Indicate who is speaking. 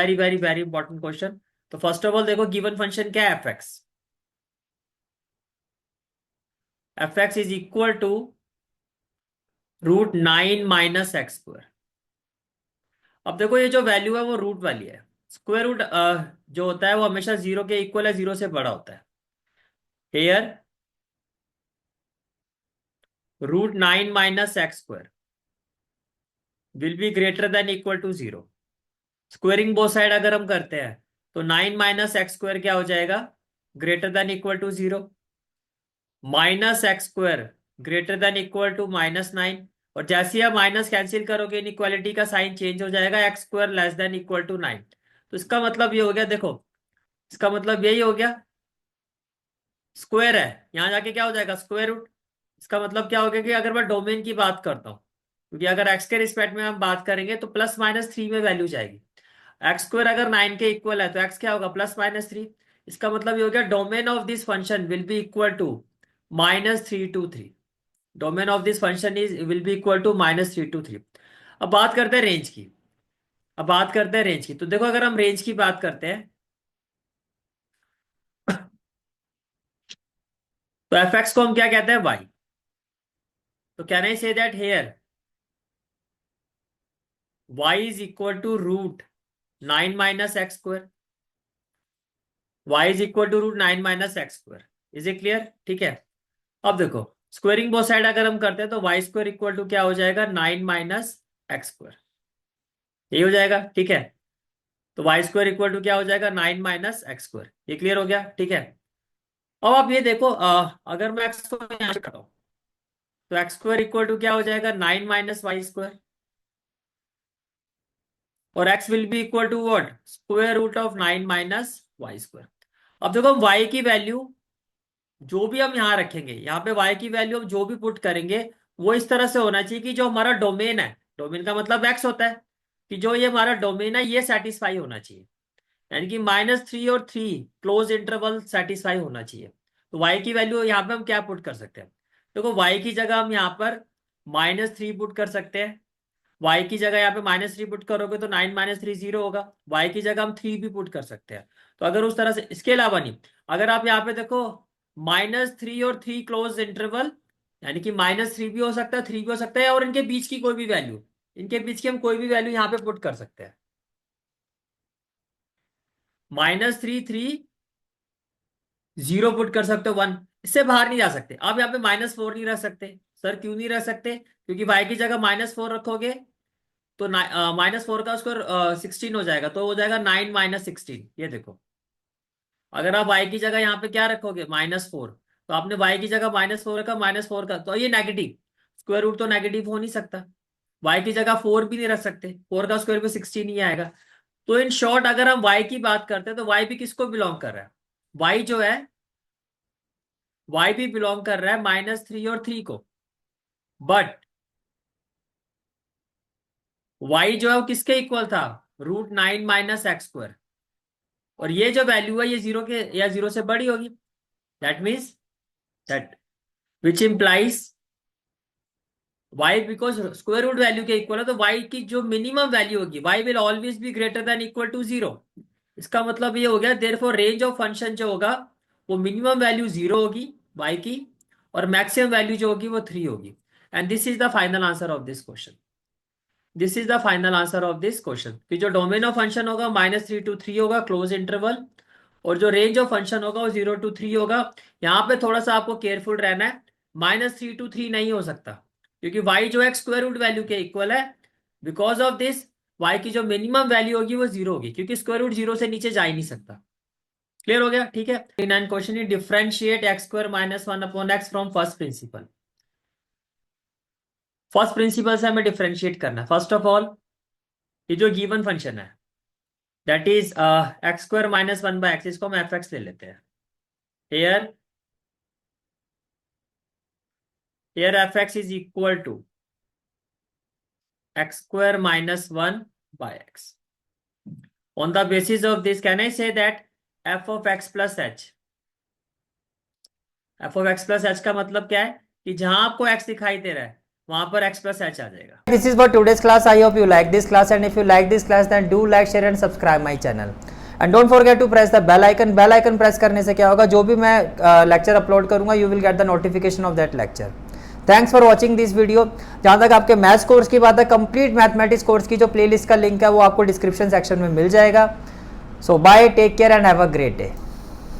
Speaker 1: Very very very important question. तो first of all देखो given function क्या है, F X is equal to √9 - x²। अब देखो ये जो वैल्यू है वो रूट वाली है। स्क्वायर रूट जो होता है वो हमेशा जीरो के इक्वल है, जीरो से बड़ा होता है। Here √9 - x² will be greater than equal to zero. Squaring both side अगर हम करते हैं तो 9 - x² क्या हो जाएगा, greater than equal to zero. -x² greater than equal to -9। और जैसे ही आप माइनस कैंसिल करोगे इनइक्वालिटी का साइन चेंज हो जाएगा, x² less than equal to 9। तो इसका मतलब ये हो गया, देखो इसका मतलब यही हो गया, स्क्वायर है यहां जाके क्या हो जाएगा, स्क्वायर रूट। इसका मतलब क्या हो गया कि अगर मैं डोमेन की बात करता हूँ, क्योंकि अगर एक्स के रिस्पेक्ट में हम बात करेंगे तो +-3 में वैल्यू जाएगी। x² अगर 9 के इक्वल है तो x क्या होगा, +-3। इसका मतलब ये हो गया domain of this function will be equal to -3 to 3। Domain of this function is will be equal to -3 to 3। अब बात करते हैं रेंज की। अब बात करते हैं रेंज की, तो देखो अगर हम रेंज की बात करते हैं तो एफ एक्स को हम क्या कहते हैं, वाई। तो can I say that here y is equal to √9 - x²। y is equal to √9 - x²। Is it clear, ठीक है। अब देखो स्क्वेयरिंग बोथ साइड अगर हम करते हैं तो y² इक्वल टू क्या हो जाएगा, 9 - x²। यही हो जाएगा, ठीक है। तो y² इक्वल टू क्या हो जाएगा, 9 - x²। ये क्लियर हो गया, ठीक है। अब आप ये देखो अगर मैं x को यहाँ पे करता तो x² इक्वल टू क्या हो जाएगा, 9 - y²। और x will be equal to what, square root of 9 - y²। अब देखो हम y की वैल्यू जो भी हम यहाँ रखेंगे, यहाँ पे y की वैल्यू हम जो भी पुट करेंगे वो इस तरह से होना चाहिए कि जो हमारा डोमेन है, डोमेन का मतलब x होता है, कि जो ये हमारा डोमेन है ये सेटिस्फाई होना चाहिए। यानी कि -3 और 3 क्लोज इंटरवल सेटिस्फाई होना चाहिए। तो y की वैल्यू यहाँ पे हम क्या पुट कर सकते हैं, देखो y की जगह हम यहाँ पर -3 पुट कर सकते हैं। y की जगह यहाँ पे -3 पुट करोगे तो 9 - 3 0 होगा। y की जगह हम 3 भी पुट कर सकते हैं। तो अगर उस तरह से, इसके अलावा नहीं, अगर आप यहाँ पे देखो -3 और 3 क्लोज इंटरवल, यानी कि -3 भी हो सकता है, 3 भी हो सकता है, और इनके बीच की कोई भी वैल्यू, इनके बीच की हम कोई भी वैल्यू यहाँ पे पुट कर सकते हैं। -3 3 0 पुट कर सकते हो, 1। इससे बाहर नहीं जा सकते। आप यहाँ पे -4 नहीं रख सकते। सर क्यों नहीं रख सकते, क्योंकि y की जगह -4 रखोगे तो -4 का स्क्वायर 16 हो जाएगा, तो हो जाएगा 9 - 16। ये देखो अगर आप y की जगह यहाँ पे क्या रखोगे, -4, तो आपने y की जगह -4 रखा, -4 का तो ये नेगेटिव, स्क्वायर रूट तो नेगेटिव हो नहीं सकता। y की जगह 4 भी नहीं रख सकते, 4 का स्क्वायर भी 16 ही आएगा। तो इन शॉर्ट अगर हम y की बात करते हैं तो y भी किसको बिलोंग कर रहा है, y जो है y भी बिलोंग कर रहा है -3 और 3 को। बट y जो है वो किसके इक्वल था, √9 - x²। और ये जो वैल्यू है ये जीरो के या जीरो से बड़ी होगी। That means that which implies y, because square root value के इक्वल है तो y की जो मिनिमम वैल्यू होगी, y will always be greater than equal to zero. इसका मतलब ये हो गया देयरफॉर रेंज ऑफ फंक्शन जो होगा वो मिनिमम वैल्यू जीरो होगी y की, और मैक्सिमम वैल्यू जो होगी वो 3 होगी। And this is the final answer of this question. This is the final answer of this question कि जो डोमेन ऑफ फंक्शन होगा -3 to 3 होगा क्लोज इंटरवल, और जो रेंज ऑफ फंक्शन होगा वो 0 to 3 होगा। यहाँ पे थोड़ा सा आपको केयरफुल रहना है, -3 to 3 नहीं हो सकता, क्योंकि y जो है स्क्वायर रूट वैल्यू के इक्वल है। बिकॉज ऑफ दिस y की जो मिनिमम वैल्यू होगी वो जीरो होगी, क्योंकि स्क्वायर रूट जीरो से नीचे जा ही नहीं सकता। क्लियर हो गया, ठीक है। Nine question is differentiate x² -1/x from first principle. First principle से हमें डिफरेंशिएट करना है। फर्स्ट ऑफ ऑल ये जो गिवन फंक्शन है दैट इज x² -1/x, इसको हम एफ एक्स ले लेते हैं। Here here f(x) is equal to x² -1/x. On the basis of this, can I say that f of x plus h, f of x plus h का मतलब क्या है कि जहां आपको x दिखाई दे रहा है वहां पर x प्लस एच आ जाएगा।
Speaker 2: This is for today's class. I hope you like this class, and if you like this class then do like, share and subscribe my channel. And don't forget to press the bell icon. Bell icon press करने से क्या होगा, जो भी मैं lecture upload करूँगा you will get the notification of that lecture. Thanks for watching this video. जहाँ तक आपके मैथ्स कोर्स की बात है, कंप्लीट मैथमेटिक्स कोर्स की जो प्लेलिस्ट का लिंक है वो आपको डिस्क्रिप्शन सेक्शन में मिल जाएगा। So bye, take care and have a great day.